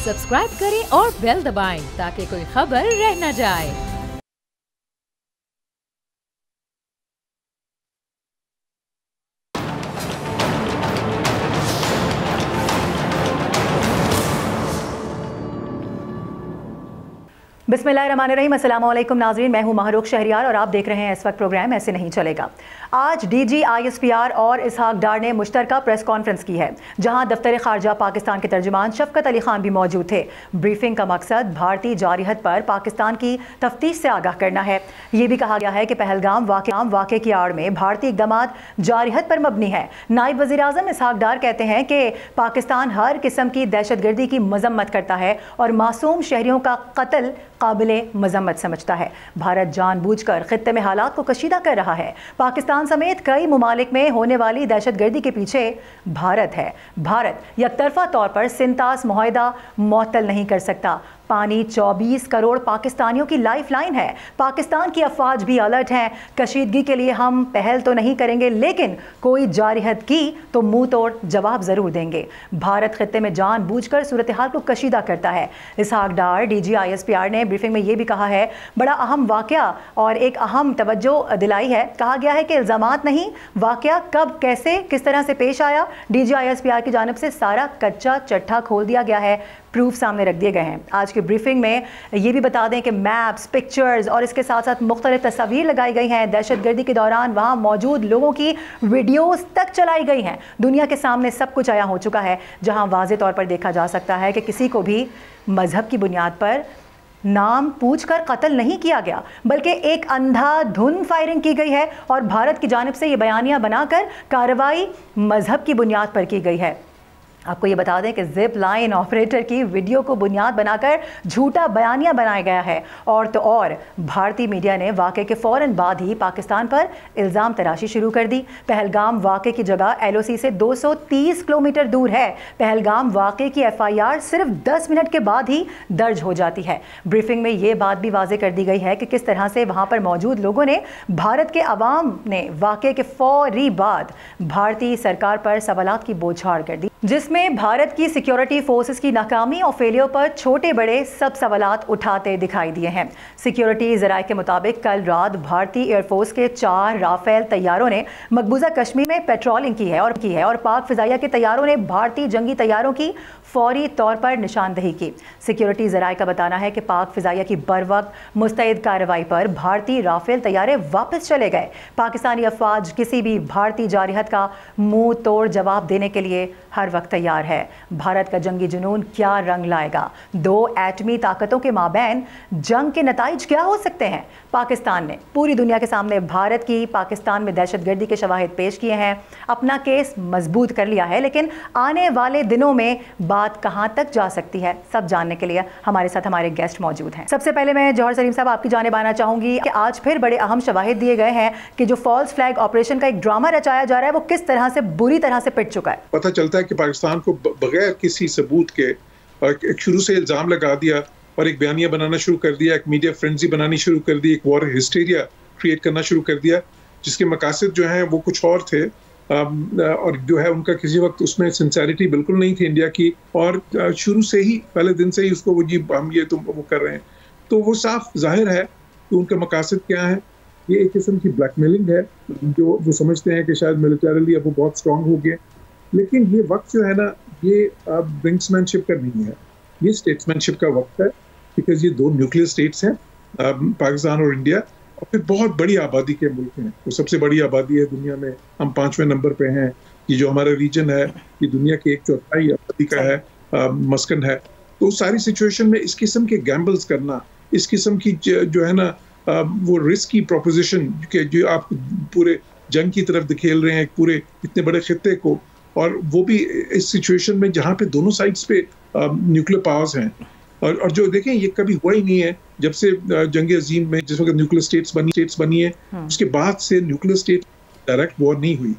Subscribe करें और bell दबाएं ताकि कोई खबर रह न जाए। बिस्मिल्लाहिर्रहमानिर्रहीम, अस्सलाम वालेकुम नाज़रीन, मैं हूं महरूख शहरियार और आप देख रहे हैं इस वक्त प्रोग्राम ऐसे नहीं चलेगा। आज डीजी ISPR और इसहाक डार ने मुश्तरका प्रेस कॉन्फ्रेंस की है, जहां दफ्तर खारजा पाकिस्तान के तर्जुमान शफकत अली खान भी मौजूद थे। ब्रीफिंग का मकसद भारतीय जारिहत पर पाकिस्तान की तफ्तीश से आगाह करना है। ये भी कहा गया है कि पहलगाम वाक़े की आड़ में भारतीय इक़दामात जारिहत पर मबनी है। नायब वज़ीर आज़म इसहाक डार कहते हैं कि पाकिस्तान हर किस्म की दहशतगर्दी की मजम्मत करता है और मासूम शहरियों का कत्ल काबिले मजम्मत समझता है। भारत जानबूझकर खित्ते में हालात को कशीदा कर रहा है। पाकिस्तान समेत कई ममालिक में होने वाली दहशतगर्दी के पीछे भारत है। भारत यकतरफा तौर पर सिंतास मुआहिदा मुअत्तल नहीं कर सकता। पानी 24 करोड़ पाकिस्तानियों की लाइफ लाइन है। पाकिस्तान की अफवाज भी अलर्ट हैं। कशीदगी के लिए हम पहल तो नहीं करेंगे, लेकिन कोई जारिहत की तो मुंह तोड़ जवाब जरूर देंगे। भारत खित्ते में जानबूझकर सूरत हाल को कशीदा करता है। इसहाक डार डीजी ISPR ने ब्रीफिंग में ये भी कहा है, बड़ा अहम वाकया और एक अहम तवज्जो दिलाई है। कहा गया है कि इल्जामात नहीं, वाकया कब कैसे किस तरह से पेश आया, डीजी ISPR की जानिब से सारा कच्चा चट्ठा खोल दिया गया है, प्रूफ सामने रख दिए गए हैं। आज की ब्रीफिंग में ये भी बता दें कि मैप्स, पिक्चर्स और इसके साथ साथ मुख्तलिफ तस्वीर लगाई गई हैं। दहशतगर्दी के दौरान वहाँ मौजूद लोगों की वीडियोस तक चलाई गई हैं। दुनिया के सामने सब कुछ आया हो चुका है, जहाँ वाज़े तौर पर देखा जा सकता है कि किसी को भी मजहब की बुनियाद पर नाम पूछकर कत्ल नहीं किया गया, बल्कि एक अंधाधुंध फायरिंग की गई है और भारत की जानिब से ये बयानियां बनाकर कार्रवाई मजहब की बुनियाद पर की गई है। आपको ये बता दें कि जिप लाइन ऑपरेटर की वीडियो को बुनियाद बनाकर झूठा बयानिया बनाया गया है। और तो और भारतीय मीडिया ने वाक़े के फ़ौरन बाद ही पाकिस्तान पर इल्ज़ाम तराशी शुरू कर दी। पहलगाम वाक़े की जगह LOC से 230 किलोमीटर दूर है। पहलगाम वाक़े की FIR सिर्फ 10 मिनट के बाद ही दर्ज हो जाती है। ब्रीफिंग में ये बात भी वाज़े कर दी गई है कि किस तरह से वहाँ पर मौजूद लोगों ने, भारत के अवाम ने वाक़े के फ़ौरी बाद भारतीय सरकार पर सवालात की बौछार कर दी, जिसमें भारत की सिक्योरिटी फोर्सेस की नाकामी और फेलियर पर छोटे बड़े सब सवालात उठाते दिखाई दिए हैं। सिक्योरिटी ज़राए के मुताबिक कल रात भारतीय एयरफोर्स के 4 राफेल तैयारों ने मकबूजा कश्मीर में पेट्रोलिंग की है और पाक फ़िज़ाइया के तैयारों ने भारतीय जंगी तैयारों की फौरी तौर पर निशानदही की। सिक्योरिटी ज़राए का बताना है कि पाक फ़िज़ाइया की बरवक्त मुस्तैद कार्रवाई पर भारतीय राफेल तैयारे वापस चले गए। पाकिस्तानी अफवाज किसी भी भारतीय जारिहत का मुंह तोड़ जवाब देने के लिए हर वक्त तैयार है। भारत का जंगी जुनून क्या रंग लाएगा? 2 एटमी ताकतों के माबैन जंग के नताइज क्या हो सकते हैं? पाकिस्तान ने पूरी दुनिया के सामने भारत की पाकिस्तान में दहशतगर्दी के शवाहिद पेश किए हैं, अपना केस मजबूत कर लिया है, लेकिन आने वाले दिनों में बात कहां तक जा सकती है, सब जानने के लिए हमारे साथ हमारे गेस्ट मौजूद हैं। सबसे पहले मैं जौहर सलीम साहब आपकी जानिब आना चाहूंगी कि आज फिर बड़े अहम शवाहिद दिए गए हैं कि जो फॉल्स फ्लैग ऑपरेशन का एक ड्रामा रचाया जा रहा है वो किस तरह से बुरी तरह से पिट चुका है। पता चलता है कि पाकिस्तान को बगैर किसी सबूत के एक शुरू से इल्जाम लगा दिया और एक बयानिया बनाना शुरू कर दिया, एक मीडिया फ्रेंजी बनानी शुरू कर दी, एक वॉर हिस्टीरिया क्रिएट करना शुरू कर दिया, जिसके मकासद जो हैं वो कुछ और थे और जो है उनका किसी वक्त उसमें सिंसेरिटी बिल्कुल नहीं थी इंडिया की, और शुरू से ही पहले दिन से ही उसको वो जी हम ये तुम वो कर रहे हैं, तो वो साफ जाहिर है कि उनका मकासद क्या है। ये एक किस्म की ब्लैकमेलिंग है, जो वो समझते हैं कि शायद मिलिटरीली अब वो बहुत स्ट्रांग हो गए, लेकिन ये वक्त जो है ना ये ब्रिंक्समैनशिप का नहीं है, ये स्टेट्समैनशिप का वक्त है, बिकॉज ये 2 न्यूक्लियर स्टेट्स हैं, पाकिस्तान और इंडिया, और फिर बहुत बड़ी आबादी के मुल्क हैं। वो सबसे बड़ी आबादी है दुनिया में, हम 5वें नंबर पे हैं। ये जो हमारा रीजन है ये दुनिया के 1/4 आबादी का है, मस्कन है। तो सारी सिचुएशन में इस किस्म के गैम्बल्स करना, इस किस्म की जो है ना वो रिस्की प्रोपोजिशन के जो आप पूरे जंग की तरफ धकेल रहे हैं पूरे इतने बड़े खित्ते को, और वो भी इस सिचुएशन में जहाँ पे दोनों साइड्स पे न्यूक्लियर पावर्स हैं, और जो देखें ये कभी हुआ ही नहीं है जब से जंग अजीम में जिस वक्त न्यूक्लियर स्टेट्स बनी है, उसके बाद से न्यूक्लियर स्टेट डायरेक्ट वॉर नहीं हुई,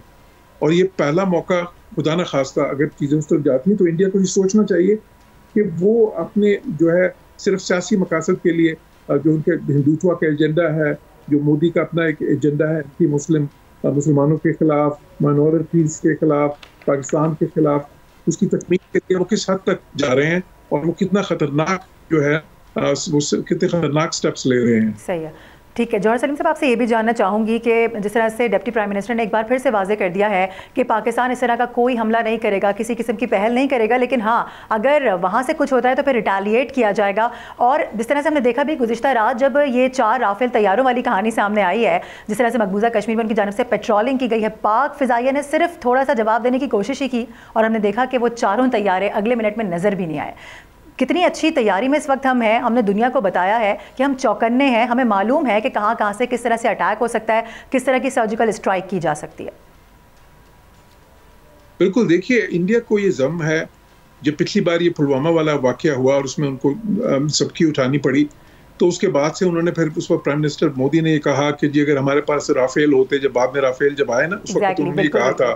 और ये पहला मौका खुदा न खास्ता अगर चीज़ें उस तरफ जाती हैं तो इंडिया को ये सोचना चाहिए कि वो अपने जो है सिर्फ सियासी मकासद के लिए जो उनके हिंदुत्व का एजेंडा है, जो मोदी का अपना एक एजेंडा है कि मुसलमानों के खिलाफ, माइनॉरिटीज़ के खिलाफ, पाकिस्तान के खिलाफ, उसकी तकमील के लिए वो किस हद तक जा रहे हैं और वो कितना खतरनाक जो है वो कितने खतरनाक स्टेप्स ले रहे हैं। सही है, ठीक है। जौहर सलीम साहब, आपसे ये भी जानना चाहूँगी कि जिस तरह से डिप्टी प्राइम मिनिस्टर ने एक बार फिर से वाजे कर दिया है कि पाकिस्तान इस तरह का कोई हमला नहीं करेगा, किसी किस्म की पहल नहीं करेगा, लेकिन हाँ अगर वहाँ से कुछ होता है तो फिर रिटालिएट किया जाएगा। और जिस तरह से हमने देखा भी गुज़िश्ता रात जब ये 4 राफेल तैयारों वाली कहानी सामने आई है, जिस तरह से मकबूजा कश्मीर में उनकी जानिब से पेट्रोलिंग की गई है, पाक फ़िज़ाइया ने सिर्फ थोड़ा सा जवाब देने की कोशिश ही की और हमने देखा कि वो 4 तैयारे अगले मिनट में नज़र भी नहीं आए। कितनी अच्छी तैयारी में इस वक्त हम हैं, हमने दुनिया को बताया है कि हम चौकन्ने हैं, हमें मालूम है कि कहाँ से किस तरह से अटैक हो सकता है, किस तरह की सर्जिकल स्ट्राइक की जा सकती है। बिल्कुल, देखिए इंडिया को ये ज़म है, जब पिछली बार ये पुलवामा वाला वाकया हुआ और उसमें उनको सबकी उठानी पड़ी, तो उसके बाद से उन्होंने फिर उस पर प्राइम मिनिस्टर मोदी ने ये कहा कि जी अगर हमारे पास राफेल होते, जब बाद में राफेल जब आए ना उस वक्त उन्होंने ये कहा था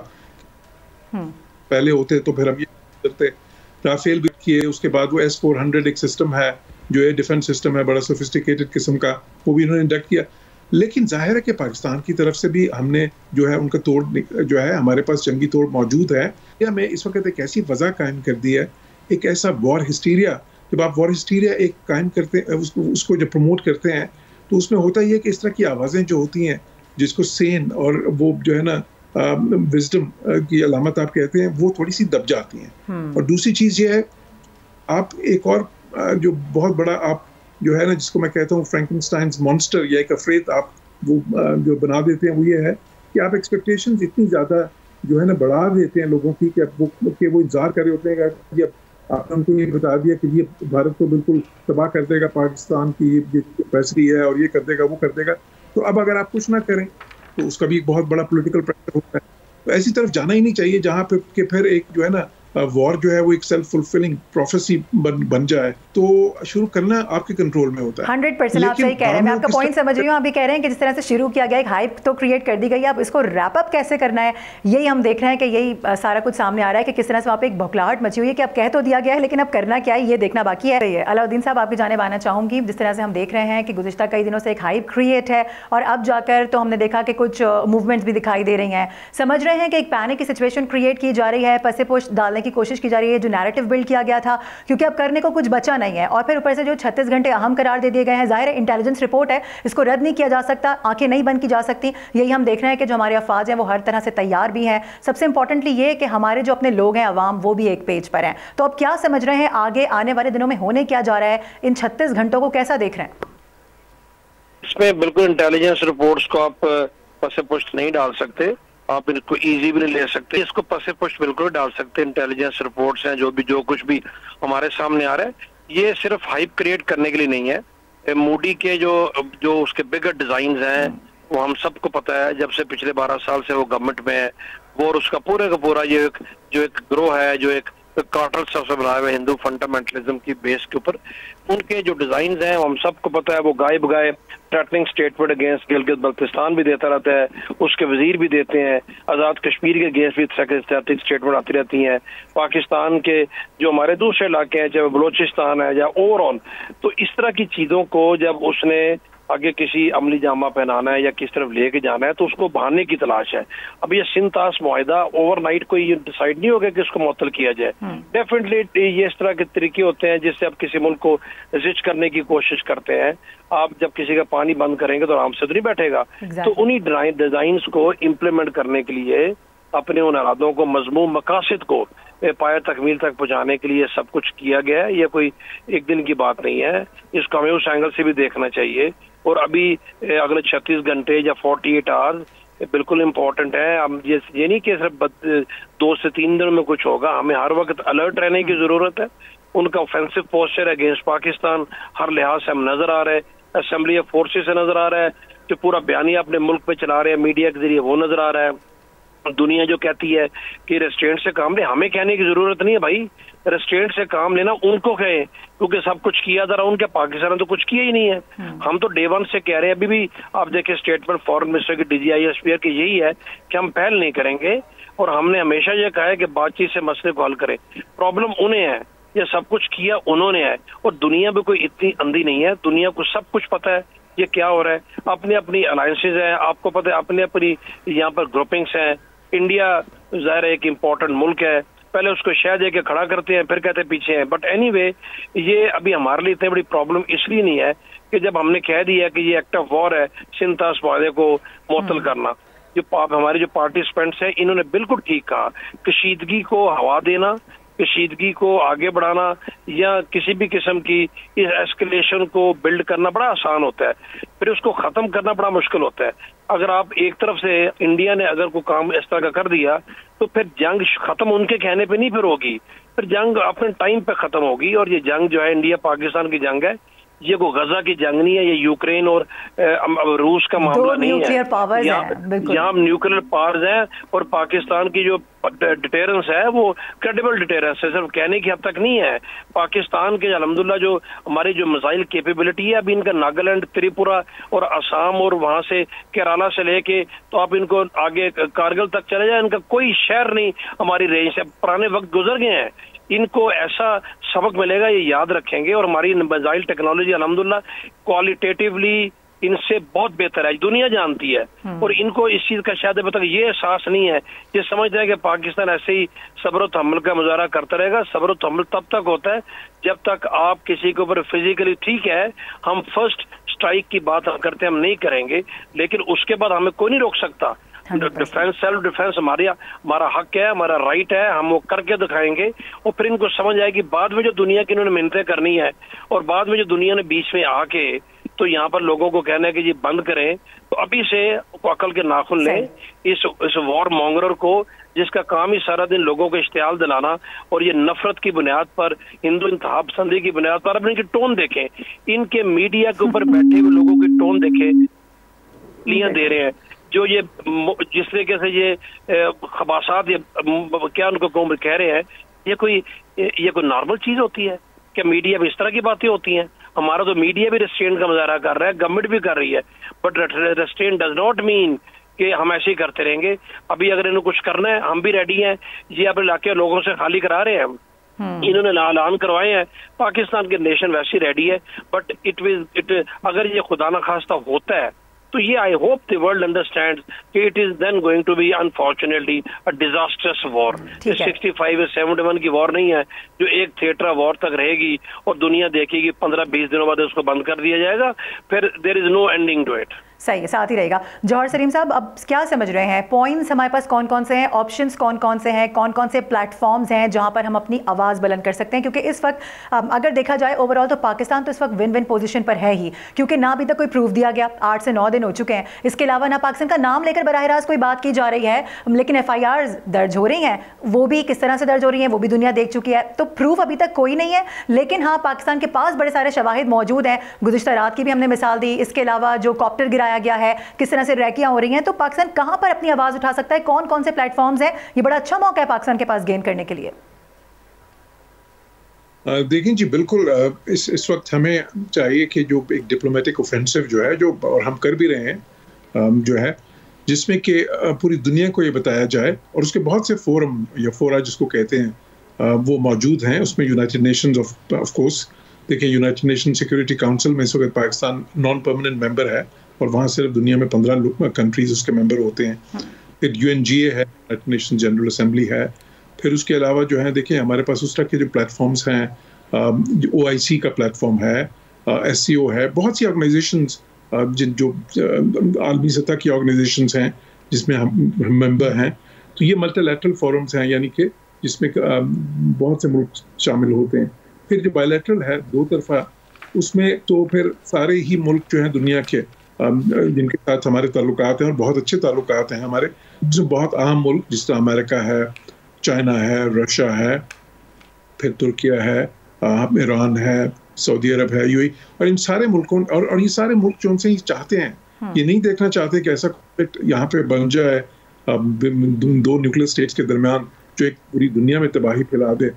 पहले होते तो फिर हम ये करते। राफेल भी किए, उसके बाद वो S-400 एक सिस्टम है जो है डिफेंस सिस्टम है, बड़ा सोफिस्टिकेटेड किस्म का, वो भी उन्होंने इंडक्ट किया। लेकिन जाहिर है कि पाकिस्तान की तरफ से भी हमने जो है उनका तोड़ जो है हमारे पास जंगी तोड़ मौजूद है। या हमें इस वक्त एक ऐसी वजह कायम कर दी है, एक ऐसा वॉर हिस्टीरिया, जब आप वॉर हिस्टीरिया एक कायम करते हैं, उसको जब प्रमोट करते हैं तो उसमें होता ही है कि इस तरह की आवाज़ें जो होती हैं जिसको सेन और वो जो है ना विजडम की अलामत आप कहते हैं, वो थोड़ी सी दब जाती हैं। और दूसरी चीज़ ये है, आप एक और जो बहुत बड़ा आप जो है ना जिसको मैं कहता हूँ फ्रैंकेनस्टाइन्स मॉन्स्टर या एक अफरेद आप वो जो बना देते हैं, वो ये है कि आप एक्सपेक्टेशंस इतनी ज़्यादा जो है ना बढ़ा देते हैं लोगों की कि वो इंतजार कर रहे होते हैं कि आपने उनको ये बता दिया कि ये भारत को बिल्कुल तबाह कर देगा, पाकिस्तान की ये कैपेसिटी है और ये कर देगा वो कर देगा, तो अब अगर आप कुछ ना करें तो उसका भी एक बहुत बड़ा पॉलिटिकल प्रेशर होता है। तो ऐसी तरफ जाना ही नहीं चाहिए जहाँ पे कि फिर एक जो है ना वॉर जो है वो एक सेल्फ फुलफिलिंग प्रोफेसी बन जाए। तो शुरू करना आपके कंट्रोल में होता है। 100% आप सही कह रहे हैं, मैं आपका पॉइंट समझ रही हूँ। आप भी कह रहे हैं कि जिस तरह से शुरू किया गया, एक हाइप तो क्रिएट कर दी गई है, अब इसको रैप अप कैसे करना है यही हम देख रहे हैं कि यही सारा कुछ सामने आ रहा है कि किस तरह से वहाँ पे एक भुखलाहट मची हुई है कि अब कह तो दिया गया है लेकिन अब करना क्या है ये देखना बाकी है। अलाउद्दीन साहब, आपकी जानिब आना चाहूँगी। जिस तरह से हम देख रहे हैं कि गुज़िश्ता कई दिनों से एक हाइप क्रिएट है और अब जाकर तो हमने देखा कि कुछ मूवमेंट्स भी दिखाई दे रही हैं, समझ रहे हैं कि एक पैनिक की सिचुएशन क्रिएट की जा रही है, पसे पोश डालने की कोशिश की जा रही है जो नैरेटिव बिल्ड किया गया था, क्योंकि अब करने को कुछ बचा नहीं है। और फिर ऊपर से जो 36 घंटे अहम करार दे दिए गए हैं, जाहिर है इंटेलिजेंस रिपोर्ट है, इसको रद्द नहीं किया जा सकता, आंखें नहीं बंद की जा सकती। यही हम देख रहे हैं कि जो हमारे अफवाज हैं वो हर तरह से तैयार भी हैं। सबसे इंपॉर्टेंटली ये कि हमारे जो अपने लोग हैं अवाम, वो भी एक पेज पर हैं। तो अब क्या समझ रहे हैं आगे आने वाले दिनों में होने क्या जा रहा है, इन 36 घंटों को कैसा देख रहे हैं? इसमें बिल्कुल इंटेलिजेंस रिपोर्ट्स को आप पसे पुष्ट नहीं डाल सकते, आप इनको इजी भी नहीं ले सकते, इसको पसे पुष्ट बिल्कुल डाल सकते। इंटेलिजेंस रिपोर्ट्स हैं जो कुछ भी हमारे सामने आ रहा है, ये सिर्फ हाइप क्रिएट करने के लिए नहीं है। मोदी के जो उसके बिगर डिजाइन हैं वो हम सबको पता है, जब से पिछले 12 साल से वो गवर्नमेंट में है, वो और उसका पूरे का पूरा जो एक ग्रोह है, जो एक कार्टल सबसे बनाए हुए हिंदू फंडामेंटलिज्म की बेस के ऊपर, उनके जो डिजाइन हैं वो हम सबको पता है। वो गाय बगाए threatening statement against Gilgit Baltistan भी देता रहता है, उसके वजीर भी देते हैं, आज़ाद कश्मीर के अगेंस्ट भी थ्रेटनिंग स्टेटमेंट आती रहती हैं, पाकिस्तान के जो हमारे दूसरे इलाके हैं चाहे बलोचिस्तान है या ओवरऑल। तो इस तरह की चीज़ों को जब उसने आगे किसी अमली जामा पहनाना है या किस तरफ लेके जाना है तो उसको बहाने की तलाश है। अब ये सिंतास मुआहिदा ओवरनाइट कोई ये डिसाइड नहीं हो गया कि इसको मुअत्तल किया जाए। डेफिनेटली ये इस तरह के तरीके होते हैं जिससे आप किसी मुल्क को रिच करने की कोशिश करते हैं। आप जब किसी का पानी बंद करेंगे तो आराम से तो नहीं बैठेगा। तो उन्हीं डिजाइन्स को इम्प्लीमेंट करने के लिए, अपने उन इरादों को, मजमूम मकासद को पाया तकमील तक पहुंचाने के लिए सब कुछ किया गया है। ये कोई एक दिन की बात नहीं है, इसको हमें उस एंगल से भी देखना चाहिए। और अभी अगले 36 घंटे या 48 आवर्स बिल्कुल इम्पोर्टेंट है। हम ये नहीं कि सिर्फ 2 से 3 दिन में कुछ होगा, हमें हर वक्त अलर्ट रहने की जरूरत है। उनका ऑफेंसिव पोस्चर अगेंस्ट पाकिस्तान हर लिहाज से हम नजर आ रहे हैं, असेंबली ऑफ फोर्सेस से नजर आ रहा है, जो पूरा बयानिया अपने मुल्क पे चला रहे हैं मीडिया के जरिए वो नजर आ रहा है। दुनिया जो कहती है कि रेस्टोरेंट से काम ले, हमें कहने की जरूरत नहीं है भाई, रेस्टोरेंट से काम लेना उनको कहें, क्योंकि सब कुछ किया जा रहा है उनके, पाकिस्तान ने तो कुछ किया ही नहीं है। हम तो डे 1 से कह रहे हैं, अभी भी आप देखें स्टेटमेंट फॉरेन मिनिस्टर की DGISPR की यही है कि हम पहल नहीं करेंगे और हमने हमेशा ये कहा है कि बातचीत से मसले को हल करें। प्रॉब्लम उन्हें है, ये सब कुछ किया उन्होंने है और दुनिया भी कोई इतनी अंधी नहीं है, दुनिया को सब कुछ पता है ये क्या हो रहा है। अपनी अपनी अलायंसेज है, आपको पता है, अपनी अपनी यहाँ पर ग्रुपिंग्स हैं। इंडिया ज़ाहिर एक इम्पोर्टेंट मुल्क है, पहले उसको शह दे के खड़ा करते हैं, फिर कहते हैं पीछे हैं। बट एनीवे, ये अभी हमारे लिए इतनी बड़ी प्रॉब्लम इसलिए नहीं है कि जब हमने कह दिया कि ये एक्ट ऑफ वॉर है सिंथास माहदे को मुअत्तल करना। जो हमारे जो पार्टिसिपेंट्स हैं इन्होंने बिल्कुल ठीक कहा, कशीदगी को हवा देना, कशीदगी को आगे बढ़ाना या किसी भी किस्म की इस एस्केलेशन को बिल्ड करना बड़ा आसान होता है, फिर उसको खत्म करना बड़ा मुश्किल होता है। अगर आप एक तरफ से इंडिया ने अगर कोई काम इस तरह का कर दिया तो फिर जंग खत्म उनके कहने पे नहीं फिर होगी, फिर जंग अपने टाइम पे खत्म होगी। और ये जंग जो है इंडिया पाकिस्तान की जंग है, ये कोई गजा की जंग नहीं है, ये यूक्रेन और रूस का मामला नहीं है। यहाँ न्यूक्लियर पावर्स हैं और पाकिस्तान की जो डिटेरेंस है वो क्रेडिबल डिटेरेंस है, सिर्फ कहने की हद तक नहीं है। पाकिस्तान के अल्हम्दुलिल्लाह जो हमारी जो मिसाइल कैपेबिलिटी है, अभी इनका नागालैंड, त्रिपुरा और असम और वहां से केरला से लेके तो आप इनको आगे कारगिल तक चले जाए, इनका कोई शहर नहीं हमारी रेंज से। पुराने वक्त गुजर गए हैं, इनको ऐसा सबक मिलेगा, ये याद रखेंगे। और हमारी मिसाइल टेक्नोलॉजी अल्हम्दुलिल्लाह क्वालिटेटिवली इनसे बहुत बेहतर है, दुनिया जानती है। और इनको इस चीज का शायद पता ये एहसास नहीं है, ये समझते हैं कि पाकिस्तान ऐसे ही सब्र तहम्मुल का मुजाहरा करता रहेगा। सब्र तहम्मुल तब तक होता है जब तक आप किसी के ऊपर फिजिकली, ठीक है हम फर्स्ट स्ट्राइक की बात हम करते हैं, हम नहीं करेंगे, लेकिन उसके बाद हमें कोई नहीं रोक सकता। डिफेंस, सेल्फ डिफेंस हमारा हक है, हमारा राइट है, हम वो करके दिखाएंगे। और फिर इनको समझ आएगी बाद में जो दुनिया की इन्होंने मिन्नतें करनी है और बाद में जो दुनिया ने बीच में आके तो यहाँ पर लोगों को कहना है कि ये बंद करें, तो अभी से अकल के नाखून लें इस वॉर मॉन्गरर को, जिसका काम ही सारा दिन लोगों को इश्तियाल दिलाना और ये नफरत की बुनियाद पर, हिंदू इंतहा पसंदी की बुनियाद पर। अब इनकी टोन देखें, इनके मीडिया के ऊपर बैठे हुए लोगों की टोन देखें, लियां दे रहे हैं जो ये जिस तरीके से ये खबासात ये क्या उनको कह रहे हैं, ये कोई नॉर्मल चीज होती है क्या? मीडिया में इस तरह की बातें होती हैं? हमारा तो मीडिया भी रेस्ट्रेंट का मुजाहरा कर रहा है, गवर्नमेंट भी कर रही है, but restaurant does not mean कि हम ऐसे ही करते रहेंगे। अभी अगर इन्हें कुछ करना है हम भी रेडी हैं, ये अपने इलाके लोगों से खाली करा रहे हैं, इन्होंने ऐलान करवाए हैं, पाकिस्तान के नेशन वैसे रेडी है। बट अगर ये खुदा न खास्ता होता है तो ये I hope the world understands कि it is then going to be unfortunately a disasters war. 65 या 71 की वॉर नहीं है जो एक थिएटर वॉर तक रहेगी और दुनिया देखेगी, 15-20 दिनों बाद उसको बंद कर दिया जाएगा, फिर there is no ending to it. सही है, साथ ही रहेगा। जौहर सलीम साहब, अब क्या समझ रहे हैं, पॉइंट्स हमारे पास कौन कौन से हैं, ऑप्शंस कौन कौन से हैं, कौन कौन से प्लेटफॉर्म्स हैं जहां पर हम अपनी आवाज़ बुलंद कर सकते हैं? क्योंकि इस वक्त अगर देखा जाए ओवरऑल तो पाकिस्तान तो इस वक्त विन विन पोजीशन पर है ही, क्योंकि ना अभी तक कोई प्रूफ दिया गया, 8 से 9 दिन हो चुके हैं, इसके अलावा ना पाकिस्तान का नाम लेकर बराह रास्त कोई बात की जा रही है, लेकिन FIRs दर्ज हो रही हैं, वो भी किस तरह से दर्ज हो रही हैं वो भी दुनिया देख चुकी है। तो प्रूफ अभी तक कोई नहीं है, लेकिन हाँ पाकिस्तान के पास बड़े सारे शवाहिद मौजूद हैं। गुज़िश्ता रात की भी हमने मिसाल दी, इसके अलावा जो कॉप्टर गिराया गया है, किस तरह से रैकियां हो रही हैं। तो पाकिस्तान कहां पर अपनी आवाज उठा सकता है, कौन कौन से प्लेटफॉर्म्स हैं? ये बड़ा अच्छा मौका है पाकिस्तान के पास गेन करने के लिए। देखिए जी, बिल्कुल इस वक्त हमें चाहिए कि जो एक डिप्लोमेटिक ऑफेंसिव जो है, जो और हम कर भी रहे हैं जो है, जिसमें कि पूरी दुनिया को ये बताया जाए, और उसके बहुत से फोरम या फोरा जिसको कहते हैं वो मौजूद हैं। उसमें यूनाइटेड नेशंस ऑफ कोर्स, देखिए यूनाइटेड नेशन सिक्योरिटी काउंसिल में इस वक्त पाकिस्तान नॉन परमानेंट मेंबर है और वहाँ सिर्फ दुनिया में 15 कंट्रीज उसके मेंबर होते हैं। फिर UNGA है, यूनाइटेड नेशन जनरल असेंबली है। फिर उसके अलावा जो है देखिए हमारे पास उस तरह के जो प्लेटफॉर्म्स हैं, OIC का प्लेटफॉर्म है, SCO है, बहुत सी ऑर्गेनाइजेशंस जो आलमी सतह की ऑर्गेनाइजेशंस हैं जिसमें हम मेंबर हैं। तो ये मल्टीलैटरल फोरम्स हैं, यानी कि जिसमें बहुत से मुल्क शामिल होते हैं। फिर जो बायलैटरल है, दो तरफा, उसमें तो फिर सारे ही मुल्क जो हैं दुनिया के जिनके साथ हमारे ताल्लुकात हैं और बहुत अच्छे ताल्लुकात हैं हमारे, जो बहुत अहम मुल्क जिस तरह अमेरिका है, चाइना है, रशिया है, फिर तुर्किया है, ईरान है, सऊदी अरब है, UAE, और इन सारे मुल्कों और ये सारे मुल्क जो उनसे चाहते हैं, ये नहीं देखना चाहते कि ऐसा कॉन्फ्लिक्ट यहाँ पे बन जाए दो न्यूक्लियर स्टेट्स के दरमियान जो एक पूरी दुनिया में तबाही फैला दे।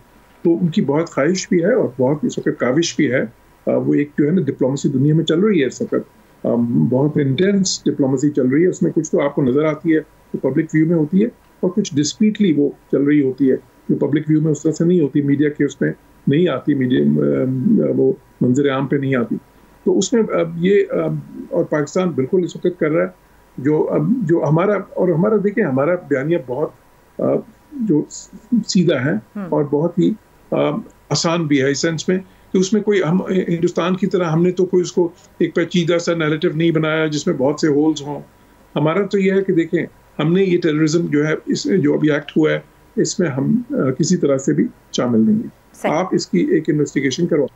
तो उनकी बहुत ख्वाहिश भी है और बहुत इस वक्त काविश भी है। वो एक जो है ना डिप्लोमेसी दुनिया में चल रही है इस वक्त, बहुत इंटेंस डिप्लोमेसी चल रही है। उसमें कुछ तो आपको नजर आती है जो पब्लिक व्यू में होती है, और कुछ डिस्क्रीटली वो चल रही होती है जो पब्लिक व्यू में उस तरह से नहीं होती, मीडिया के उसमें नहीं आती, मीडिया वो मंजर आम पे नहीं आती। तो उसमें ये और पाकिस्तान बिल्कुल इस वक्त कर रहा है जो हमारा देखिए हमारा बयानिया बहुत जो सीधा है और बहुत ही आसान भी है इस सेंस में कि उसमें कोई हम हिंदुस्तान की तरह हमने तो कोई उसको एक पेचीदा सा नैरेटिव नहीं बनाया जिसमें बहुत से होल्स हों। हमारा तो यह है कि देखें हमने ये टेररिज्म जो है इस जो अभी एक्ट हुआ है इसमें हम किसी तरह से भी शामिल नहीं है। आप इसकी एक इन्वेस्टिगेशन करवा,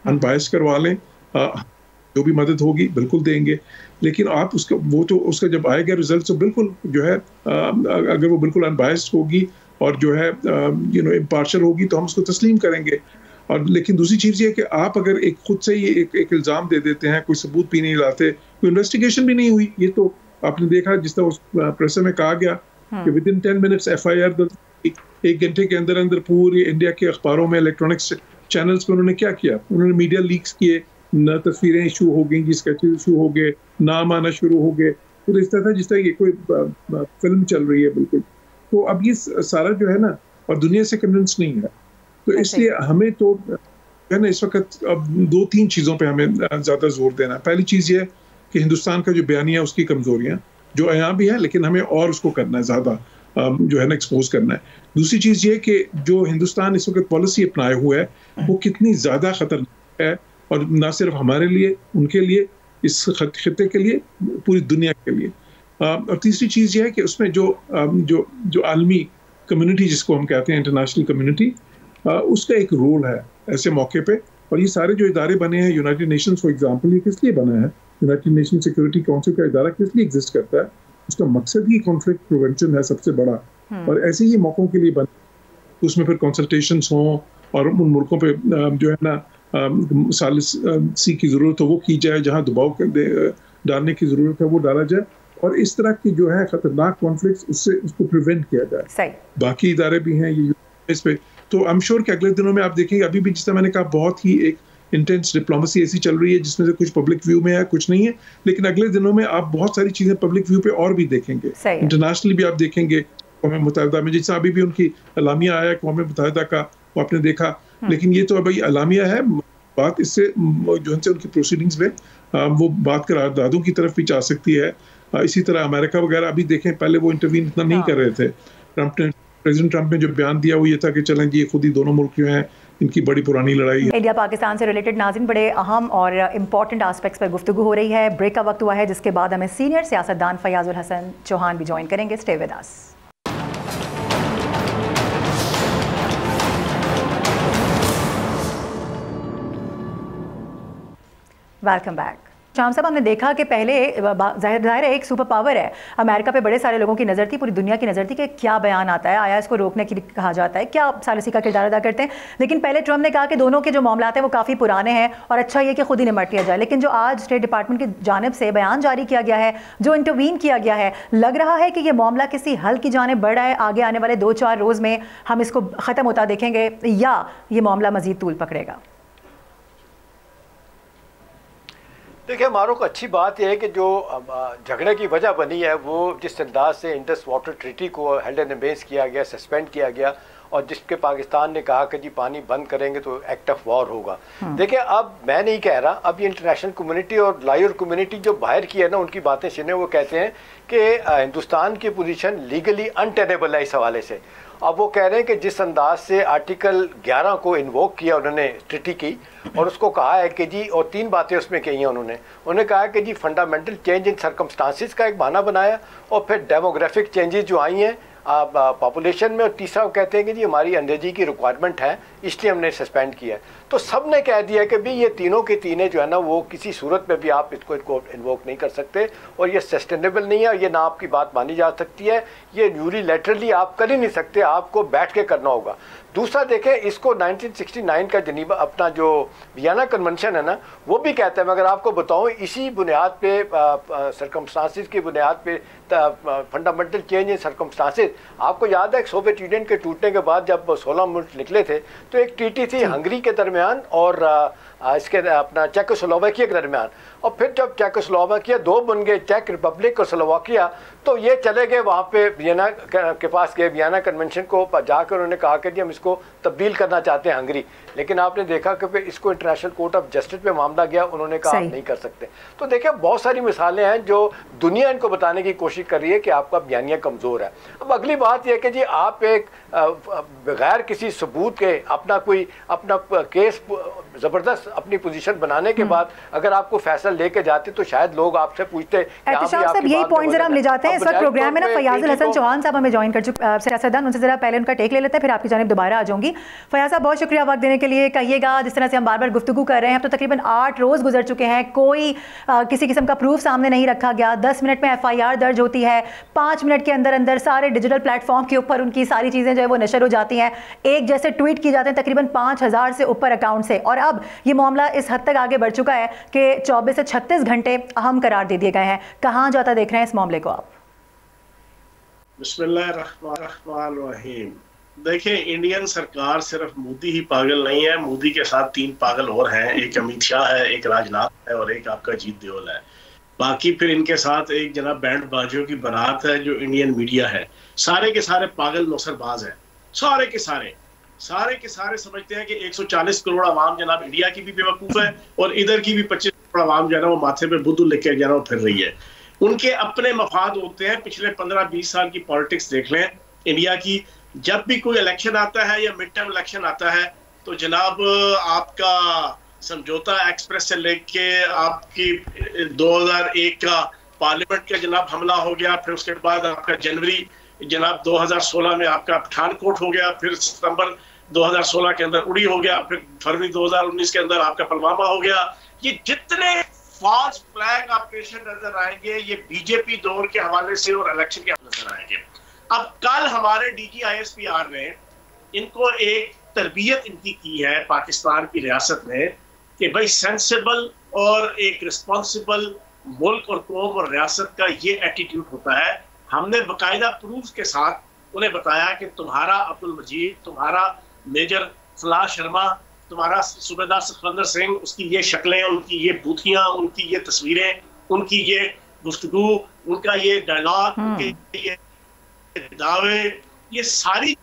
अनबायस्ड करवा लें, जो भी मदद होगी बिल्कुल देंगे, लेकिन आप उसका वो तो उसका जब आएगा रिजल्ट तो बिल्कुल जो है अगर वो बिल्कुल अनबायस्ड होगी और जो है इम्पार्शियल होगी तो हम उसको तस्लीम करेंगे। और लेकिन दूसरी चीज़ ये है कि आप अगर एक खुद से ही एक इल्ज़ाम दे देते हैं, कोई सबूत भी नहीं लाते, कोई इन्वेस्टिगेशन भी नहीं हुई, ये तो आपने देखा जिस तरह उस प्रेस में कहा गया कि विद इन 10 मिनट्स FIR, 1 घंटे के अंदर अंदर पूरे इंडिया के अखबारों में, इलेक्ट्रॉनिक्स चैनल्स पे उन्होंने क्या किया, उन्होंने मीडिया लीक्स किए, न तस्वीरें इशू हो गई, स्केचेस इशू हो गए, नाम आना शुरू हो गए, तो इस तरह था जिस तरह ये कोई फिल्म चल रही है बिल्कुल। तो अब ये सारा जो है ना और दुनिया से कन्विंस नहीं है, तो इसलिए हमें तो है ना इस वक्त अब 2-3 चीज़ों पे हमें ज़्यादा जोर देना है। पहली चीज़ ये है कि हिंदुस्तान का जो बयानिया है उसकी कमजोरियाँ जो यहाँ भी है, लेकिन हमें और उसको करना है, ज़्यादा जो है ना एक्सपोज करना है। दूसरी चीज़ ये कि जो हिंदुस्तान इस वक्त पॉलिसी अपनाए हुए है वो कितनी ज़्यादा खतरनाक है, और ना सिर्फ हमारे लिए, उनके लिए, इस खत्ते के लिए, पूरी दुनिया के लिए। और तीसरी चीज़ ये है कि उसमें जो आलमी कम्युनिटी जिसको हम कहते हैं इंटरनेशनल कम्युनिटी, उसका एक रोल है ऐसे मौके पे। और ये सारे जो इदारे बने हैं, यूनाइटेड नेशंस फॉर एग्जांपल, ये किस लिए बना है? यूनाइटेड नेशन सिक्योरिटी काउंसिल का इदारा किस लिए एग्जिस्ट करता है? उसका मकसद ही कॉन्फ्लिक्ट प्रिवेंशन है सबसे बड़ा, और ऐसे ही मौकों के लिए बना, उसमें फिर कंसल्टेशंस हों और उन मुल्कों पे जो है ना सालिसी की ज़रूरत हो वो की जाए, जहाँ दबाव डालने की ज़रूरत है वो डाला जाए, और इस तरह की जो है खतरनाक कॉन्फ्लिक्ट उससे उसको प्रिवेंट किया जाए। बाकी इदारे भी हैं ये इस पे, तो आई एम श्योर कि अगले दिनों में आप देखेंगे, अभी भी जिस मैंने कहा बहुत ही एक इंटेंस डिप्लोमेसी ऐसी चल रही है जिसमें से कुछ पब्लिक व्यू में है, कुछ नहीं है, लेकिन अगले दिनों में आप बहुत सारी चीज़ें पब्लिक व्यू पे और भी देखेंगे, इंटरनेशनली भी आप देखेंगे। कौम मुत्तहिदा में जैसे अभी भी उनकी अलामिया आया कौम मुत्तहिदा का, वो आपने देखा, लेकिन ये तो अभी अलामिया है, बात इससे जो है उनकी प्रोसीडिंग्स में वो बात करारदादों की तरफ भी जा सकती है। इसी तरह अमेरिका वगैरह अभी देखें, पहले वो इंटरवीन इतना नहीं कर रहे थे। प्रेसिडेंट ट्रंप ने जो बयान दिया वो ये था कि चलें जी खुद ही दोनों मुल्क जो हैं इनकी बड़ी पुरानी लड़ाई है। इंडिया पाकिस्तान से रिलेटेड नाज़रीन बड़े अहम और इम्पॉर्टेंट एस्पेक्ट्स पर गुफ्तगू हो रही है। ब्रेक का वक्त हुआ है, जिसके बाद हमें सीनियर सियासतदान फयाजुल हसन चौहान भी ज्वाइन करेंगे। Stay with us. Welcome back. शाम साहब, हमने देखा कि पहले जाहिर है एक सुपर पावर है, अमेरिका पे बड़े सारे लोगों की नज़र थी, पूरी दुनिया की नज़र थी कि क्या बयान आता है, आया इसको रोकने के लिए कहा जाता है, क्या सालिसी का किरदार अदा करते हैं। लेकिन पहले ट्रम्प ने कहा कि दोनों के जो मामलात हैं वो काफ़ी पुराने हैं और अच्छा ये कि खुद ही निपट लिया जाए। लेकिन जो आज स्टेट डिपार्टमेंट की जानिब से बयान जारी किया गया है, जो इंटरवीन किया गया है, लग रहा है कि ये मामला किसी हल की जानिब बढ़ रहा है। आगे आने वाले 2-4 रोज़ में हम इसको ख़त्म होता देखेंगे या ये मामला मज़ीद तूल पकड़ेगा। देखिए मारूक, अच्छी बात यह है कि जो झगड़े की वजह बनी है वो जिस अंदाज से इंडस वाटर ट्रीटी को हेल्ड एंड अबेंस किया गया, सस्पेंड किया गया, और जिसके पाकिस्तान ने कहा कि जी पानी बंद करेंगे तो एक्ट ऑफ वॉर होगा। देखिए अब मैं नहीं कह रहा, अब ये इंटरनेशनल कम्युनिटी और लायर कम्युनिटी जो बाहर की है ना, उनकी बातें सुने, वो कहते हैं कि हिंदुस्तान की पोजीशन लीगली अनटेनेबल है इस हवाले से। अब वो कह रहे हैं कि जिस अंदाज से आर्टिकल 11 को इन्वोक किया उन्होंने ट्रीटी की, और उसको कहा है कि जी, और 3 बातें उसमें कही हैं उन्होंने कहा कि जी फंडामेंटल चेंज इन सर्कमस्टांसिस का एक बहाना बनाया, और फिर डेमोग्राफिक चेंजेस जो आई हैं पॉपुलेशन में, और तीसरा वो कहते हैं कि जी हमारी एनर्जी की रिक्वायरमेंट है इसलिए हमने सस्पेंड किया है। तो सब ने कह दिया कि भाई ये तीनों के तीनों जो है ना वो किसी सूरत में भी आप इसको इन्वोक नहीं कर सकते, और ये सस्टेनेबल नहीं है, ये ना आपकी बात मानी जा सकती है, ये यूनिलैटरली आप कर ही नहीं सकते, आपको बैठ के करना होगा। दूसरा देखें, इसको 1969 का जनीवा अपना जो वियना कन्वेंशन है ना, वो भी कहता है, मैं अगर आपको बताऊं, इसी बुनियाद पे सर्कमस्टांसिस की बुनियाद पे फंडामेंटल चेंज इन सर्कमस्टांसिस, आपको याद है सोवियत यूनियन के टूटने के बाद जब 16 मुल्क निकले थे तो एक ट्रीटी थी हंगरी के दरमियान और इसके अपना चेकोस्लोवाकिया के दरमियान, और फिर जब चेकोस्लोवाकिया 2 बन गए, चेक रिपब्लिक और स्लोवाकिया, तो ये चले गए वहाँ पे वियना के पास गए, वियना कन्वेंशन को जाकर उन्होंने कहा कि जी हम इसको तब्दील करना चाहते हैं हंगरी, लेकिन आपने देखा कि फिर इसको इंटरनेशनल कोर्ट ऑफ जस्टिस पे मामला गया, उन्होंने कहा आप नहीं कर सकते। तो देखिए बहुत सारी मिसालें हैं जो दुनिया इनको बताने की कोशिश कर रही है कि आपका बयानिया कमज़ोर है। अब अगली बात यह कि जी आप एक बगैर किसी सबूत के अपना केस ज़बरदस्त अपनी पोजीशन बनाने के बाद अगर आपको फैसला लेके जाते तो शायद लोग आपसे पूछते। एहतिशाम साहब यही पॉइंट जरा हम ले जाते हैं। इस वक्त प्रोग्राम में ना फयाज हसन चौहान साहब हमें ज्वाइन कर चुके, सियासतदान, उनसे जरा पहले उनका टेक ले लेते हैं, फिर आपकी जानिब दोबारा आ जाऊंगी। फयाज साहब बहुत शुक्रिया वक्त देने के लिए। कहिएगा, जिस तरह से हम बार बार गुफ्तगू कर रहे हैं, अब तो तकरीबन 8 रोज़ गुजर चुके हैं, कोई किसी किस्म का प्रूफ सामने नहीं रखा गया। 10 मिनट में FIR दर्ज होती है, 5 मिनट के अंदर अंदर सारे डिजिटल प्लेटफॉर्म के ऊपर उनकी सारी चीज़ें जो है वो नशर हो जाती हैं, एक जैसे ट्वीट किए जाते हैं तकरीबन 5000 से ऊपर अकाउंट से। और अब ये मामला इस हद तक आगे बढ़ चुका है कि 24 से 36 घंटे अहम करार दे दिए गए हैं। कहाँ जाता देख रहे हैं इस मामले को आप? बिस्मिल्लाहिर्रहमानिर्रहीम। देखिए, इंडियन सरकार सिर्फ मोदी ही पागल नहीं है, मोदी के साथ 3 पागल और हैं। एक अमित शाह है, एक राजनाथ है और एक आपका अजीत देओल है। बाकी फिर इनके साथ एक जनाब बैंडबाजियों की बारात है जो इंडियन मीडिया है। सारे के सारे पागल नौसरबाज हैं, सारे के सारे समझते हैं कि 140 करोड़ आवाम जनाब इंडिया की भी बेवकूफ़ है और इधर की भी 25 करोड़ आवाम जो है ना वो माथे पे बुद्धू लेके जो है ना वो फिर रही है। उनके अपने मफाद होते हैं। पिछले 15-20 साल की पॉलिटिक्स देख लें इंडिया की, जब भी कोई इलेक्शन आता है या मिड टर्म इलेक्शन आता है तो जनाब आपका समझौता एक्सप्रेस से लेके आपकी 2001 का पार्लियामेंट का जनाब हमला हो गया, फिर उसके बाद आपका जनवरी जनाब 2016 में आपका पठानकोट हो गया, फिर सितंबर 2016 के अंदर उड़ी हो गया, फिर फरवरी 2019 के अंदर आपका पुलवामा हो गया। ये जितने फॉल्स फ्लैग ऑपरेशन नजर आएंगे ये बीजेपी दौर के हवाले से और इलेक्शन के नजर आएंगे। अब कल हमारे DG ISPR ने इनको एक तरबियत इनकी की है पाकिस्तान की रियासत में कि भाई सेंसिबल और एक रिस्पॉन्सिबल मुल्क और कौम और रियासत का ये एटीट्यूड होता है। हमने बाकायदा प्रूफ के साथ उन्हें बताया कि तुम्हारा अब्दुल मजीद, तुम्हारा मेजर फलाह शर्मा, तुम्हारा सूबेदार सिकंदर सिंह, उसकी ये शक्लें, उनकी ये बूथियां, उनकी ये तस्वीरें, उनकी ये गुफ्तगू, उनका ये डायलॉग, उनके ये दावे, ये सारी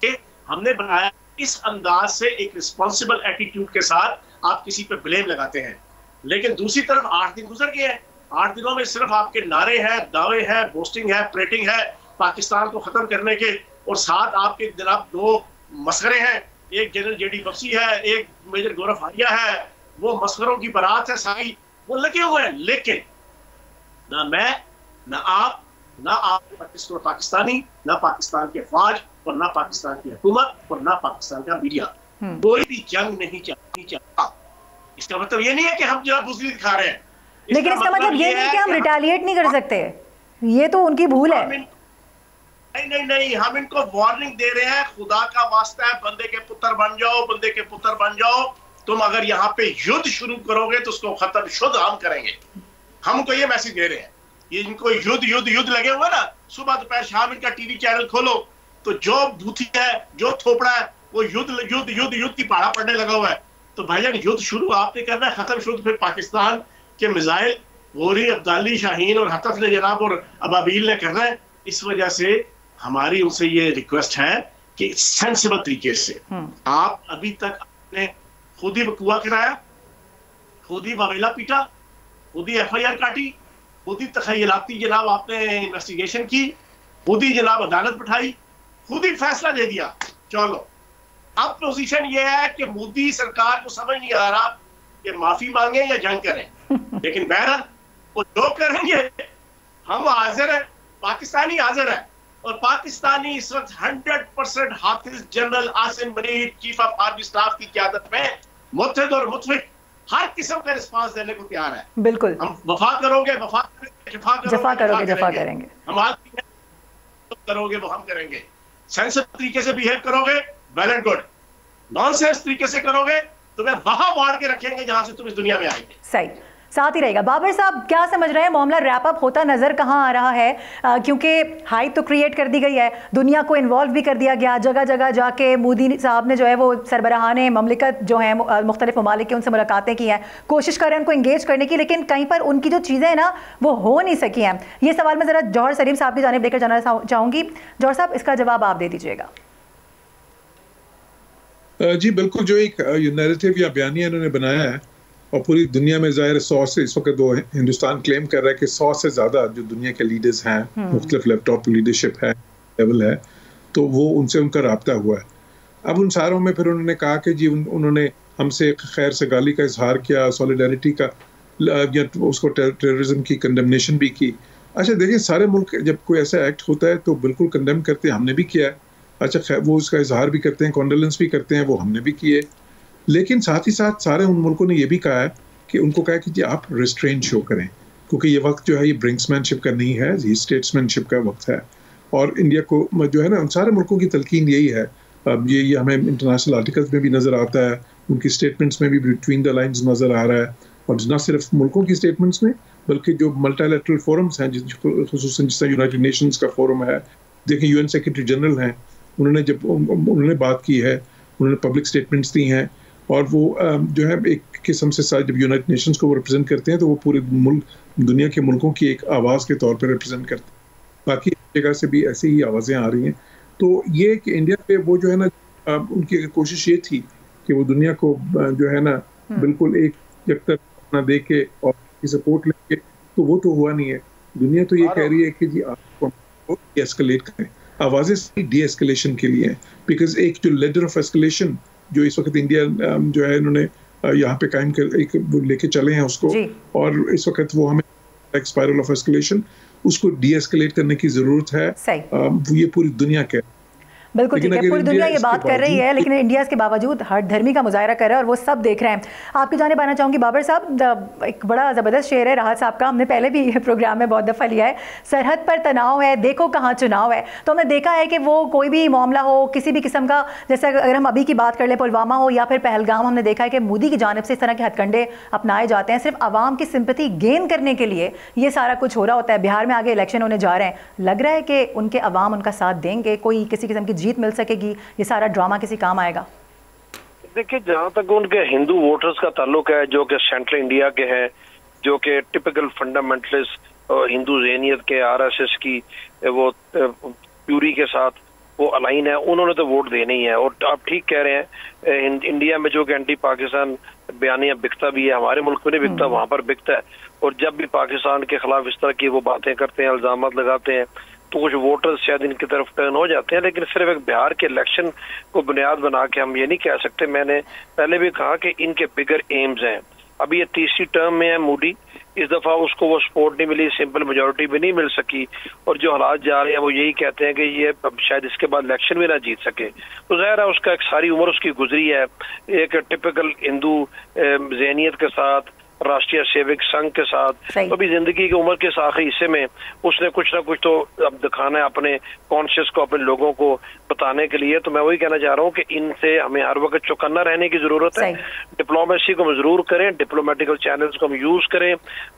हमने बनाया इस अंदाज से एक रिस्पॉन्सिबल एटीट्यूड के साथ आप किसी पे ब्लेम लगाते हैं। लेकिन दूसरी तरफ 8 दिन गुजर गए हैं, 8 दिनों में सिर्फ आपके नारे हैं, दावे हैं, बोस्टिंग है, प्रेटिंग है पाकिस्तान को खत्म करने के, और साथ आपके जनाब 2 मसखरे हैं, एक जनरल JD बख्शी है, एक मेजर गौरव हारिया है। वो मसखरों की बारात है सारी, वो लगे हुए हैं। लेकिन ना मैं, ना आप पाकिस्तानी, ना पाकिस्तान के फौज और ना पाकिस्तान की हुकूमत और ना पाकिस्तान का मीडिया कोई भी जंग नहीं चाहता। इसका मतलब ये नहीं है कि हम जरा बुजदिली दिखा रहे हैं, लेकिन इसका मतलब ये नहीं कि हम रिटेलिएट नहीं कर सकते, ये तो उनकी भूल है। नहीं, हम इनको वार्निंग दे रहे हैं, खुदा का वास्ता है, बंदे के पुत्र बन जाओ, बंदे के पुत्र बन जाओ। तुम अगर यहाँ पे युद्ध शुरू करोगे तो उसको खत्म शुद्ध हम करेंगे। हमको ये मैसेज दे रहे हैं। ये इनको युद्ध लगे हुए ना, सुबह दोपहर शाम इनका टीवी चैनल खोलो तो जो बूथी है, जो थोपड़ा है, वो युद्ध की पहाड़ा पड़ने लगा हुआ है। तो भाईजान युद्ध शुरू आपने करना है, खत्म शुरू फिर पाकिस्तान के मिसाइल गोरी, अब्दाली, शाहीन और हतफ ने जनाब और अबाबील ने करना है। इस वजह से हमारी उनसे ये रिक्वेस्ट है कि सेंसिबल तरीके से आप अभी तक आपने खुद ही बकुआ कराया, खुद ही वावेला पीटा, खुद ही FIR काटी, खुद ही तखयलाती जनाब आपने इन्वेस्टिगेशन की, खुद ही जनाब अदालत बिठाई, खुद ही फैसला दे दिया। चलो अब पोजीशन ये है कि मोदी सरकार को समझ नहीं आ रहा कि माफी मांगे या जंग करें। लेकिन बहरहाल वो जो करेंगे हम हाजिर हैं, पाकिस्तानी हाजिर है। और पाकिस्तानी इस वक्त 100% Hafiz general Asim Munir chief of army staff की क़यादत में मुत्तहिद और मुतफिक हर किस्म का रिस्पांस देने को तैयार है। बिल्कुल, हम वफा करोगे, जफा करेंगे, हम करोगे वो हम करेंगे। सेंसिबल तरीके से बिहेव करोगे, वेल एंड गुड। नॉनसेंस तरीके से करोगे तुम्हें वहां वाड़ के रखेंगे जहां से तुम इस दुनिया में आएंगे। सही। साथ ही रहेगा। बाबर साहब क्या समझ रहे हैं, मामला रैप अप होता नजर कहाँ आ रहा है? क्योंकि हाइप तो क्रिएट कर दी गई है, दुनिया को इन्वॉल्व भी कर दिया गया, जगह जगह जाके मोदी साहब ने जो है वो सरबराहान ममलिकत जो है मुख्तलिफ ममालिक की उनसे मुलाकातें की हैं, कोशिश कर रहे हैं उनको इंगेज करने की, लेकिन कहीं पर उनकी जो चीज़ें हैं ना वो हो नहीं सकी हैं। ये सवाल मैं ज़रा जौहर सलीम साहब की जानिब लेकर जाना चाहूँगी। जौहर साहब, इसका जवाब आप दे दीजिएगा। जी बिल्कुल, जो एक नैरेटिव या बयानिया इन्होंने बनाया है और पूरी दुनिया में ज़ाहिर 100 से इस वक्त वो हिंदुस्तान क्लेम कर रहा है कि 100 से ज़्यादा जो दुनिया के लीडर्स हैं, मुख्तलिफ लैपटॉप लीडरशिप है, लेवल है, तो वो उनसे उनका रब्ता हुआ है। अब उन सारों में फिर उन्होंने कहा कि जी उन्होंने हमसे खैर सगाली का इजहार किया, सॉलिडारिटी का, या उसको टेररिज्म की कंडेमनेशन भी की। अच्छा देखिए, सारे मुल्क जब कोई ऐसा एक्ट होता है तो बिल्कुल कंडेम करते हैं, हमने भी किया है। अच्छा वो उसका इजहार भी करते हैं, कॉन्डोलेंस भी करते हैं, वो हमने भी किए। लेकिन साथ ही साथ सारे उन मुल्कों ने ये भी कहा है कि उनको कहा है कि जी आप रिस्ट्रेंट शो करें, क्योंकि ये वक्त जो है ये ब्रिंक्समैनशिप का नहीं है, ये स्टेट्समैनशिप का वक्त है। और इंडिया को जो है ना, उन सारे मुल्कों की तलकीन यही है। अब ये हमें इंटरनेशनल आर्टिकल्स में भी नज़र आता है, उनकी स्टेटमेंट्स में भी बिटवीन द लाइन्स नज़र आ रहा है। और न सिर्फ मुल्कों की स्टेटमेंट्स में बल्कि जो मल्टीलैटरल फोरम्स हैं, खुसूसन जिस तरह यूनाइटेड नेशंस का फोरम है, देखिए यूएन सेक्रेटरी जनरल हैं, उन्होंने बात की है, उन्होंने पब्लिक स्टेटमेंट्स दी हैं, और वो जो है एक किस्म से जब यूनाइटेड नेशंस को वो रिप्रेजेंट करते हैं तो वो पूरे दुनिया के मुल्कों की एक आवाज़ के तौर पर रिप्रेजेंट करते हैं। बाकी जगह से भी ऐसी ही आवाज़ें आ रही हैं। तो ये कि इंडिया पे वो जो है ना, उनकी कोशिश ये थी कि वो दुनिया को जो है ना बिल्कुल एक जगह अपना दे के और सपोर्ट लेके, तो वो तो हुआ नहीं है। दुनिया तो ये कह रही है कि जी आपको एस्केलेट करें, आवाज़ें डी एस्केलेशन के लिए, बिकॉज एक जो लीडर ऑफ एस्केलेशन जो इस वक्त इंडिया जो है इन्होंने यहाँ पे कायम कर एक लेके चले हैं उसको, और इस वक्त वो हमें स्पाइरल ऑफ एस्केलेशन उसको डी एस्केलेट करने की जरूरत है। ये पूरी दुनिया के बिल्कुल ठीक है, पूरी दुनिया ये बात कर रही है, लेकिन इंडिया इसके बावजूद हर धर्मी का मुजाहरा कर रहा है और वो सब देख रहे हैं। आपकी जानिब आना चाहूँगी बाबर साहब, एक बड़ा ज़बरदस्त शेर है राहत साहब का, हमने पहले भी प्रोग्राम में बहुत दफ़ा लिया है। सरहद पर तनाव है, देखो कहाँ चुनाव है। तो हमने देखा है कि वो कोई भी मामला हो, किसी भी किस्म का, जैसे अगर हम अभी की बात कर लें पुलवामा हो या फिर पहलगाम, हमने देखा है कि मोदी की जानिब से इस तरह के हथकंडे अपनाए जाते हैं सिर्फ आवाम की सिंपैथी गेन करने के लिए। ये सारा कुछ हो रहा होता है। बिहार में आगे इलेक्शन होने जा रहे हैं, लग रहा है कि उनके अवाम उनका साथ देंगे, कोई किसी किस्म की जीत मिल सकेगी, ये सारा ड्रामा किसी काम आएगा? देखिए, जहाँ तक उनके हिंदू वोटर्स का ताल्लुक है, जो कि सेंट्रल इंडिया के हैं, जो कि टिपिकल फंडामेंटलिस्ट हिंदू ज़हनियत के, आरएसएस की वो प्यूरी के साथ वो अलाइन है, उन्होंने तो वोट देने ही है। और आप ठीक कह रहे हैं, इंडिया में जो कि एंटी पाकिस्तान बयानिया बिकता भी है, हमारे मुल्क में नहीं बिकता, वहाँ पर बिकता है। और जब भी पाकिस्तान के खिलाफ इस तरह की वो बातें करते हैं, इल्जामात लगाते हैं, तो कुछ वोटर्स शायद इनकी तरफ टर्न हो जाते हैं। लेकिन सिर्फ एक बिहार के इलेक्शन को बुनियाद बना के हम ये नहीं कह सकते। मैंने पहले भी कहा कि इनके बिगर एम्स हैं। अभी ये तीसरी टर्म में है मोदी, इस दफा उसको वो सपोर्ट नहीं मिली, सिंपल मेजोरिटी भी नहीं मिल सकी, और जो हालात जा रहे हैं वो यही कहते हैं कि ये अब शायद इसके बाद इलेक्शन भी ना जीत सके। तो ज़ाहिर है उसका एक सारी उम्र उसकी गुजरी है एक टिपिकल हिंदू ज़हनियत के साथ, राष्ट्रीय सेवक संघ के साथ। तो अभी जिंदगी की उम्र के आखिरी हिस्से में उसने कुछ ना कुछ तो अब दिखाना है अपने कॉन्शियस को, अपने लोगों को बताने के लिए। तो मैं वही कहना चाह रहा हूँ कि इनसे हमें हर वक्त चौकन्ना रहने की जरूरत है। डिप्लोमेसी को हम जरूर करें, डिप्लोमेटिकल चैनल्स को हम यूज करें,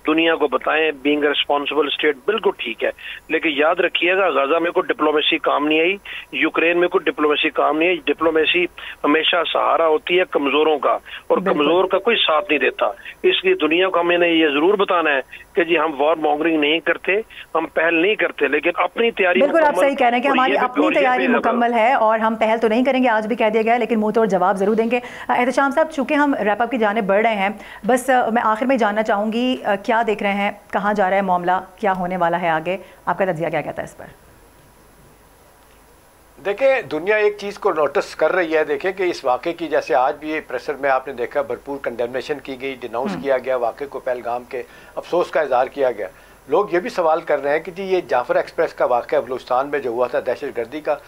दुनिया को बताएं, बीइंग रिस्पॉन्सिबल स्टेट, बिल्कुल ठीक है। लेकिन याद रखिएगा, गाजा में कोई डिप्लोमेसी काम नहीं आई, यूक्रेन में कोई डिप्लोमेसी काम नहीं आई। डिप्लोमेसी हमेशा सहारा होती है कमजोरों का, और कमजोर का कोई साथ नहीं देता। इसलिए दुनिया को हमें ये जरूर बताना है कि जी हम वॉर मॉन्गरिंग नहीं करते, हम पहल नहीं करते, लेकिन अपनी तैयारी। बिल्कुल आप सही कह रहे हैं कि हमारी अपनी तैयारी मुकम्मल है और हम पहल तो नहीं करेंगे, आज भी कह दिया गया है, लेकिन मुंह तोड़ जवाब जरूर देंगे। एहतशाम साहब, चूंकि हम रैप अप की जाने बढ़ रहे हैं, बस मैं आखिर में जानना चाहूंगी, क्या देख रहे हैं, कहाँ जा रहा है मामला, क्या होने वाला है आगे, आपका तज्जिया क्या कहता है इस पर? देखें, दुनिया एक चीज़ को नोटिस कर रही है। देखें कि इस वाक़े की, जैसे आज भी ये प्रेशर में आपने देखा, भरपूर कंडेमनेशन की गई, डिनाउंस किया गया वाक़े को, पहलगाम के अफसोस का इजहार किया गया। लोग ये भी सवाल कर रहे हैं कि जी ये जाफर एक्सप्रेस का वाक़ा बलूचिस्तान में जो हुआ था, दहशत गर्दी का,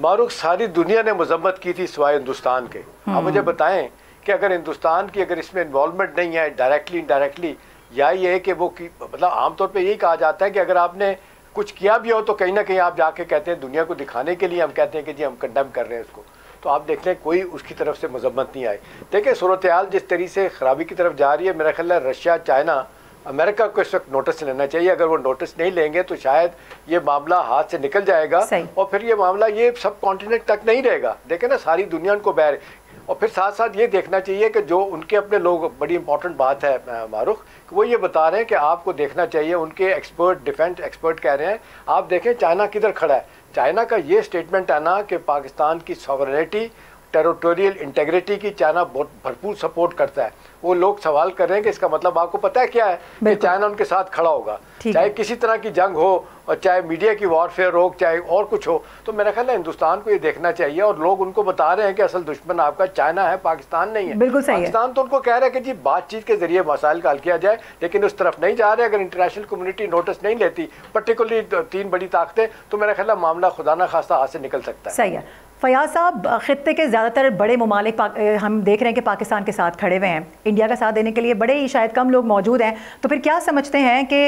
मारूफ सारी दुनिया ने मजम्मत की थी सिवाय हिंदुस्तान के। आप मुझे बताएं कि अगर हिंदुस्तान की अगर इसमें इन्वॉल्वमेंट नहीं है, डायरेक्टली इनडायरेक्टली, या ये है कि वो मतलब आमतौर पर यही कहा जाता है कि अगर आपने कुछ किया भी हो तो कहीं ना कहीं आप जाके कहते हैं दुनिया को दिखाने के लिए, हम कहते हैं कि जी हम कंडेम कर रहे हैं उसको। तो आप देख लें कोई उसकी तरफ से मजम्मत नहीं आई। देखिए सूरत हाल जिस तरीके से ख़राबी की तरफ जा रही है, मेरा ख्याल है रशिया, चाइना, अमेरिका को इस वक्त नोटिस लेना चाहिए। अगर वो नोटिस नहीं लेंगे तो शायद ये मामला हाथ से निकल जाएगा और फिर ये मामला ये सब कॉन्टिनेंट तक नहीं रहेगा। देखें ना, सारी दुनिया उनको बैर। और फिर साथ साथ ये देखना चाहिए कि जो उनके अपने लोग, बड़ी इंपॉर्टेंट बात है मारूख, वो ये बता रहे हैं कि आपको देखना चाहिए, उनके एक्सपर्ट, डिफेंस एक्सपर्ट कह रहे हैं, आप देखें चाइना किधर खड़ा है। चाइना का ये स्टेटमेंट है ना कि पाकिस्तान की सॉवरेनिटी, टेरिटोरियल इंटेग्रिटी की चाइना बहुत भरपूर सपोर्ट करता है। वो लोग सवाल कर रहे हैं कि इसका मतलब आपको पता है क्या है कि चाइना उनके साथ खड़ा होगा, चाहे किसी तरह की जंग हो और चाहे मीडिया की वॉरफेयर हो, चाहे और कुछ हो। तो मेरा ख्याल है हिंदुस्तान को ये देखना चाहिए, और लोग उनको बता रहे हैं कि असल दुश्मन आपका चाइना है, पाकिस्तान नहीं है। बिल्कुल सही पाकिस्तान है। तो उनको कह रहा है कि जी बातचीत के जरिए मसाइल का हल किया जाए, लेकिन उस तरफ नहीं जा रहे। अगर इंटरनेशनल कम्युनिटी नोटिस नहीं लेती, पर्टिकुलरली 3 बड़ी ताकतें, तो मेरा ख्याल है मामला खुदा न खास्ता हाथ से निकल सकता है। सही है। फयाज साहब, खित्ते के ज़्यादातर बड़े ममालिक हम देख रहे हैं कि पाकिस्तान के साथ खड़े हुए हैं, इंडिया का साथ देने के लिए बड़े ही शायद कम लोग मौजूद हैं। तो फिर क्या समझते हैं कि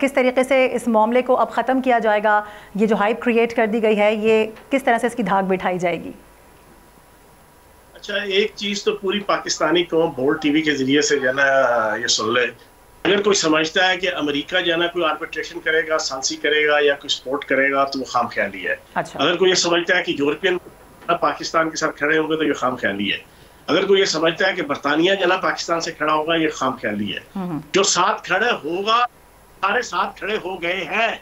किस तरीके से इस मामले को अब ख़त्म किया जाएगा? ये जो हाइप क्रिएट कर दी गई है, ये किस तरह से इसकी धाक बिठाई जाएगी? अच्छा, एक चीज़ तो पूरी पाकिस्तानी कौम बोल्ड टीवी के ज़रिए से जो है ना ये सुन ले, अगर कोई समझता है कि अमेरिका जो है ना कोई आर्बिट्रेशन करेगा, सांसी करेगा या कोई सपोर्ट करेगा, तो वो खाम ख्याली है। अच्छा। अगर कोई ये समझता है कि यूरोपियन पाकिस्तान के साथ खड़े होंगे तो ये खाम ख्याली है। अगर कोई ये समझता है कि बरतानिया जो है पाकिस्तान से खड़ा होगा, ये खाम ख्याली है। जो साथ खड़े होगा, सारे साथ खड़े हो गए हैं।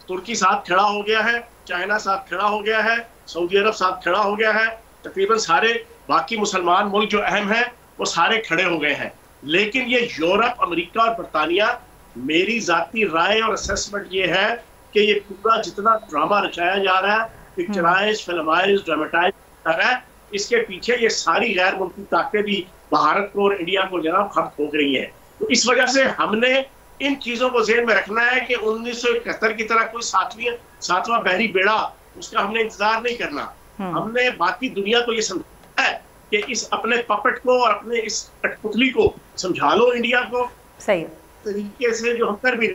तुर्की साथ खड़ा हो गया है, चाइना साथ खड़ा हो गया है, सऊदी अरब साथ खड़ा हो गया है, तकरीबन सारे बाकी मुसलमान मुल्क जो अहम है वो सारे खड़े हो गए हैं। लेकिन ये यूरोप, अमेरिका और बरतानिया, मेरी जाती राय और असेसमेंट ये है कि ये पूरा जितना ड्रामा रचाया जा रहा है, पिक्चराइज, फिल्माइज, ड्रामेटाइज कर रहा है, इसके पीछे ये सारी गैर मुल्की ताकतें भी भारत को और इंडिया को जनाब खर्च हो रही है। तो इस वजह से हमने इन चीजों को ज़हन में रखना है कि 1971 की तरह कोई सातवां बहरी बेड़ा, उसका हमने इंतजार नहीं करना। हमने बाकी दुनिया को ये समझना है कि इस अपने पपेट को और अपने इस कठपुतली को समझा लो इंडिया को सही तरीके से, जो हम कर भी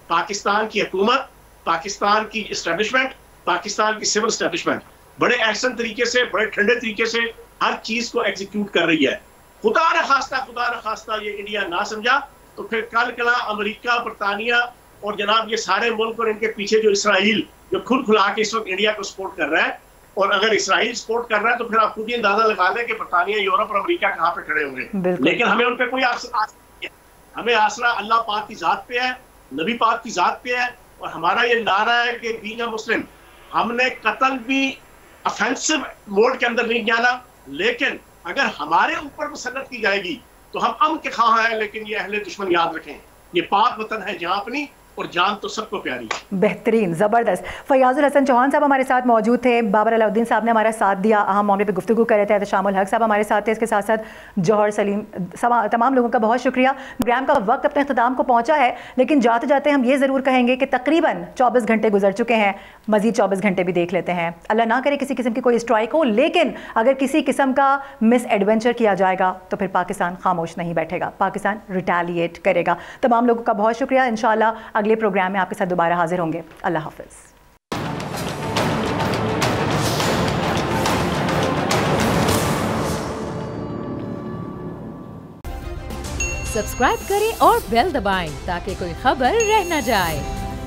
पाकिस्तान की हुकूमत, पाकिस्तान की इस्टेब्लिशमेंट, पाकिस्तान की सिविल इस्टेब्लिशमेंट बड़े एहसन तरीके से, बड़े ठंडे तरीके से हर चीज को एग्जीक्यूट कर रही है। खुदा न खास्ता ये इंडिया ना समझा तो फिर कल कला अमेरिका, बरतानिया और जनाब ये सारे मुल्क और इनके पीछे जो इसराइल, जो खुद खुला के इस वक्त इंडिया को सपोर्ट कर रहा है, और अगर इसराइल सपोर्ट कर रहा है तो फिर आप खुद ही अंदाजा लगा लें कि बरतानिया, यूरोप और अमेरिका कहाँ पे खड़े होंगे। लेकिन हमें उन पर कोई आसरा नहीं है। हमें आसरा अल्लाह पाक की जात पे है, नबी पाक की जात पे है, और हमारा ये नारा है कि बीइंग अ मुस्लिम, हमने कत्ल भी ऑफेंसिव मोड के अंदर नहीं जाना, लेकिन अगर हमारे ऊपर मुसल्लत की जाएगी तो हम अमन के खा हैं, लेकिन ये अहले दुश्मन याद रखें, ये पाक वतन है जहाँ अपनी, और जान तो सबको प्यारी। बेहतरीन, ज़बरदस्त। फयाजुल हसन चौहान साहब हमारे साथ मौजूद थे, बाबर अलाउद्दीन साहब ने हमारा साथ दिया, अहम मामले पे गुफ्तगू कर रहे थे, तशामुल हक साहब हमारे साथ थे, इसके साथ साथ जौहर सलीम, तमाम लोगों का बहुत शुक्रिया। प्रोग्राम का वक्त अपने अख्ताम को पहुँचा है, लेकिन जाते जाते हम ये ज़रूर कहेंगे कि तकरीबन 24 घंटे गुजर चुके हैं, मज़ीद 24 घंटे भी देख लेते हैं। अल्लाह ना करे किसी किस्म की कोई स्ट्राइक हो, लेकिन अगर किसी किस्म का मिस एडवेंचर किया जाएगा तो फिर पाकिस्तान खामोश नहीं बैठेगा, पाकिस्तान रिटेलिएट करेगा। तमाम लोगों का बहुत शुक्रिया। इंशाअल्लाह अगले प्रोग्राम में आपके साथ दोबारा हाजिर होंगे। अल्लाह हाफिज़। सब्सक्राइब करें और बेल दबाएं ताकि कोई खबर रह न जाए।